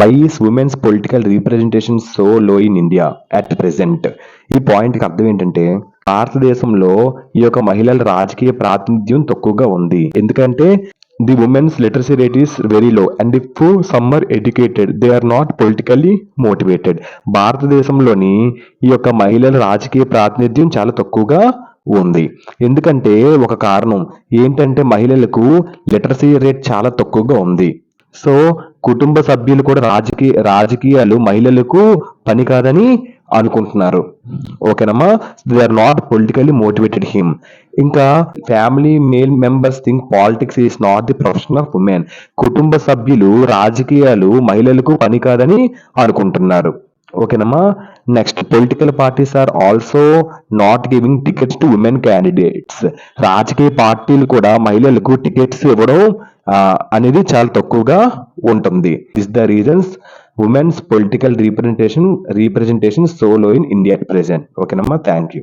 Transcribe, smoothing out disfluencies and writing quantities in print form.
Why is women's political representation so low in India at present. ఈ పాయింట్కి అర్థం ఏంటంటే భారతదేశంలో ఈ యొక్క మహిళల రాజకీయ ప్రాతినిధ్యం తక్కువగా ఉంది. ఎందుకంటే the women's literacy rate is very low and if some are educated they are not politically motivated. భారతదేశంలోని ఈ యొక్క మహిళల రాజకీయ ప్రాతినిధ్యం చాలా తక్కువగా ఉంది. ఎందుకంటే ఒక కారణం ఏంటంటే మహిళలకు లిటరసీ రేట్ చాలా తక్కువగా ఉంది. సో కుటుంబ సభ్యులు కూడా రాజకీయాలు మహిళలకు పని కాదని అనుకుంటున్నారు. ఓకేనమ్మా, they are not politically motivated him. ఇంకా family male members think politics is not the profession of women. కుటుంబ సభ్యులు రాజకీయాలు మహిళలకు పని కాదని అనుకుంటున్నారు. ఓకేనమ్మా. Next, political parties are also not giving tickets to women candidates. రాజకీయ పార్టీలు కూడా మహిళలకు టికెట్స్ ఇవ్వడం అనేది చాలా తక్కువగా ఉంటుంది. Is the reasons women's political representation so low in India at present. ఓకేనమ్మా, థ్యాంక్ యూ.